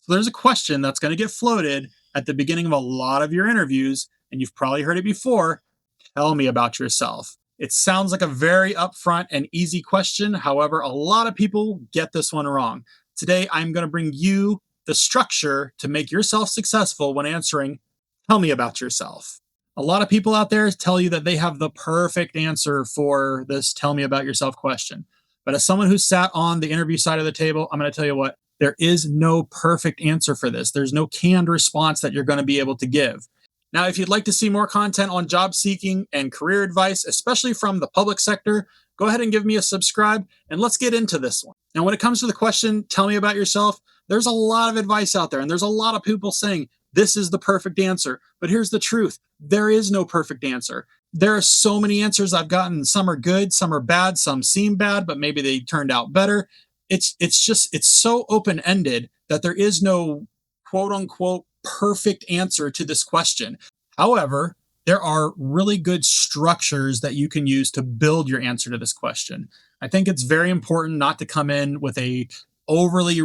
So there's a question that's going to get floated at the beginning of a lot of your interviews, and you've probably heard it before. Tell me about yourself. It sounds like a very upfront and easy question. However, a lot of people get this one wrong. Today, I'm going to bring you the structure to make yourself successful when answering, tell me about yourself. A lot of people out there tell you that they have the perfect answer for this tell me about yourself question. But as someone who sat on the interview side of the table, I'm going to tell you what, there is no perfect answer for this. There's no canned response that you're going to be able to give. Now, if you'd like to see more content on job seeking and career advice, especially from the public sector, go ahead and give me a subscribe and let's get into this one. Now, when it comes to the question, tell me about yourself, there's a lot of advice out there and there's a lot of people saying this is the perfect answer. But here's the truth. There is no perfect answer. There are so many answers I've gotten. Some are good, some are bad, some seem bad, but maybe they turned out better. It's so open-ended that there is no quote unquote perfect answer to this question. However, there are really good structures that you can use to build your answer to this question. I think it's very important not to come in with a overly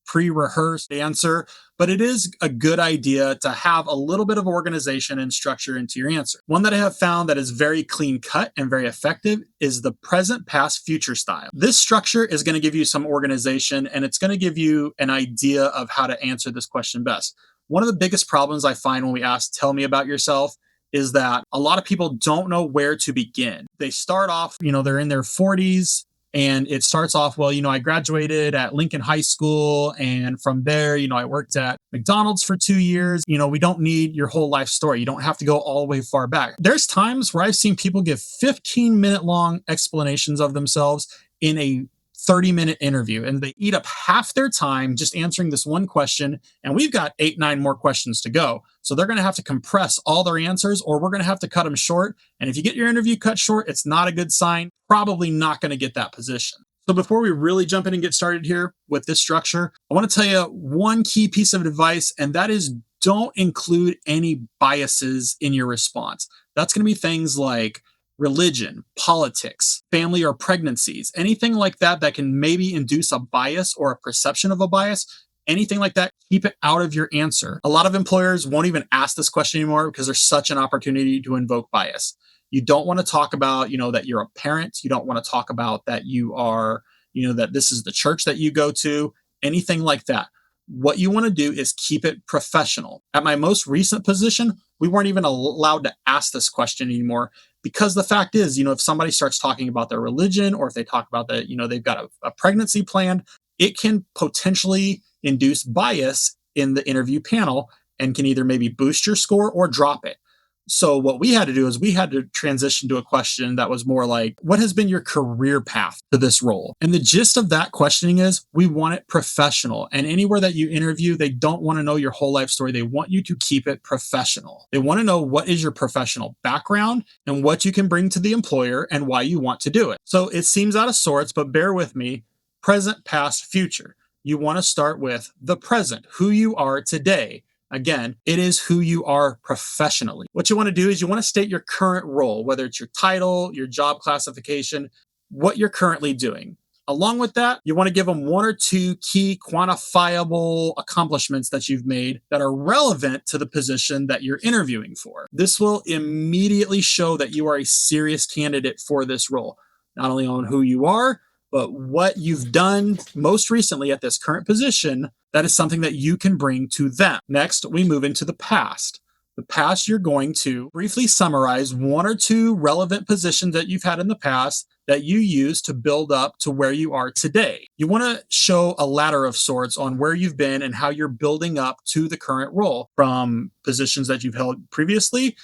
pre-rehearsed answer, but it is a good idea to have a little bit of organization and structure into your answer. One that I have found that is very clean cut and very effective is the present, past, future style. This structure is going to give you some organization and it's going to give you an idea of how to answer this question best. One of the biggest problems I find when we ask, tell me about yourself, is that a lot of people don't know where to begin. They start off, they're in their 40s and it starts off, well, I graduated at Lincoln High School. And from there, I worked at McDonald's for 2 years. We don't need your whole life story. You don't have to go all the way far back. There's times where I've seen people give 15-minute long explanations of themselves in a 30-minute interview, and they eat up half their time just answering this one question. And we've got 8, 9 more questions to go. So they're going to have to compress all their answers, or we're going to have to cut them short. And if you get your interview cut short, it's not a good sign. Probably not going to get that position. So before we really jump in and get started here with this structure, I want to tell you one key piece of advice, and that is don't include any biases in your response. That's going to be things like religion, politics, family or pregnancies, anything like that that can maybe induce a bias or a perception of a bias, anything like that, keep it out of your answer. A lot of employers won't even ask this question anymore because there's such an opportunity to invoke bias. You don't want to talk about, that you're a parent. You don't want to talk about that you are, that this is the church that you go to, anything like that. What you want to do is keep it professional. At my most recent position, we weren't even allowed to ask this question anymore because the fact is, if somebody starts talking about their religion or if they talk about that, they've got a pregnancy planned, it can potentially induce bias in the interview panel and can either maybe boost your score or drop it. So what we had to do is we had to transition to a question that was more like, what has been your career path to this role? And the gist of that questioning is we want it professional. And anywhere that you interview, they don't want to know your whole life story. They want you to keep it professional. They want to know what is your professional background and what you can bring to the employer and why you want to do it. So it seems out of sorts, but bear with me. Present, past, future. You want to start with the present, who you are today. Again, it is who you are professionally. What you want to do is you want to state your current role, whether it's your title, your job classification, what you're currently doing. Along with that, you want to give them 1 or 2 key quantifiable accomplishments that you've made that are relevant to the position that you're interviewing for. This will immediately show that you are a serious candidate for this role, not only on who you are, but what you've done most recently at this current position. That is something that you can bring to them. Next, we move into the past. The past, you're going to briefly summarize 1 or 2 relevant positions that you've had in the past that you use to build up to where you are today. You want to show a ladder of sorts on where you've been and how you're building up to the current role, from positions that you've held previously,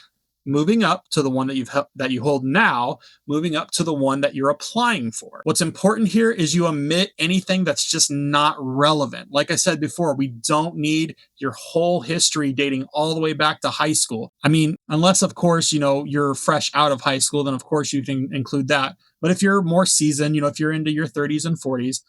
moving up to the one that you hold now, moving up to the one that you're applying for. What's important here is you omit anything that's just not relevant. Like I said before, we don't need your whole history dating all the way back to high school. I mean, unless of course, you're fresh out of high school, then of course you can include that. But if you're more seasoned, if you're into your 30s and 40s,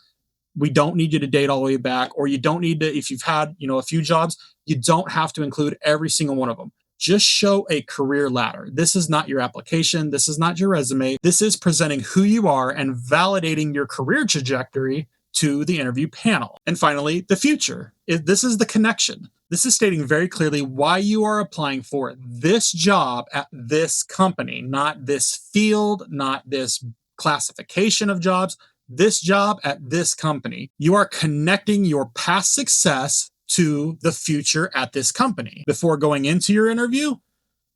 we don't need you to date all the way back, or you don't need to, if you've had, a few jobs, you don't have to include every single one of them. Just show a career ladder. This is not your application. This is not your resume. This is presenting who you are and validating your career trajectory to the interview panel. And finally, the future. This is the connection. This is stating very clearly why you are applying for this job at this company, not this field, not this classification of jobs, this job at this company. You are connecting your past success to the future at this company. Before going into your interview,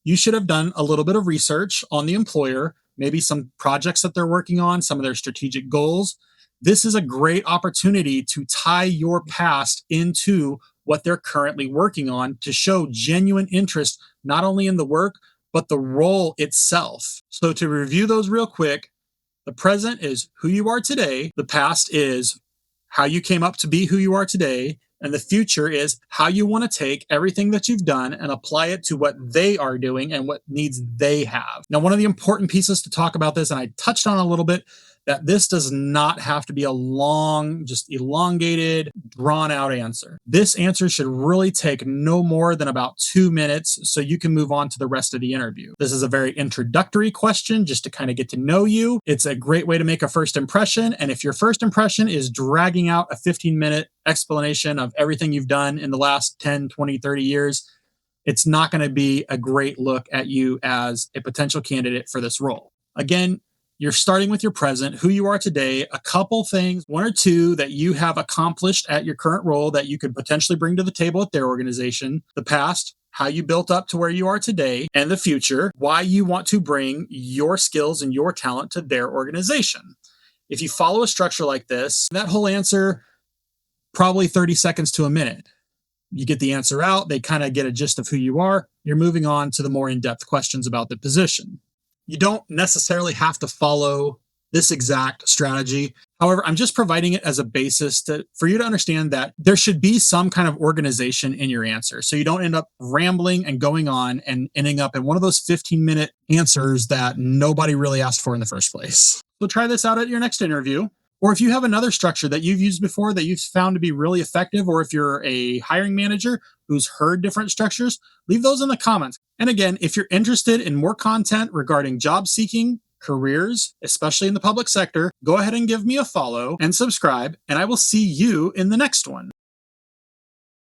you should have done a little bit of research on the employer, maybe some projects that they're working on, some of their strategic goals. This is a great opportunity to tie your past into what they're currently working on to show genuine interest, not only in the work, but the role itself. So to review those real quick, the present is who you are today. The past is how you came up to be who you are today. And the future is how you want to take everything that you've done and apply it to what they are doing and what needs they have. Now, one of the important pieces to talk about this, and I touched on a little bit, that this does not have to be a long, just elongated, drawn out answer. This answer should really take no more than about 2 minutes so you can move on to the rest of the interview. This is a very introductory question just to kind of get to know you. It's a great way to make a first impression. And if your first impression is dragging out a 15-minute explanation of everything you've done in the last 10, 20, 30 years, it's not going to be a great look at you as a potential candidate for this role. Again, you're starting with your present, who you are today, a couple things, one or two that you have accomplished at your current role that you could potentially bring to the table at their organization, the past, how you built up to where you are today, and the future, why you want to bring your skills and your talent to their organization. If you follow a structure like this, that whole answer, probably 30 seconds to a minute. You get the answer out, they kind of get a gist of who you are, you're moving on to the more in-depth questions about the position. You don't necessarily have to follow this exact strategy. However, I'm just providing it as a basis for you to understand that there should be some kind of organization in your answer. So you don't end up rambling and going on and ending up in one of those 15-minute answers that nobody really asked for in the first place. So try this out at your next interview. Or if you have another structure that you've used before that you've found to be really effective, or if you're a hiring manager who's heard different structures, leave those in the comments. And again, if you're interested in more content regarding job seeking, careers, especially in the public sector, go ahead and give me a follow and subscribe, and I will see you in the next one.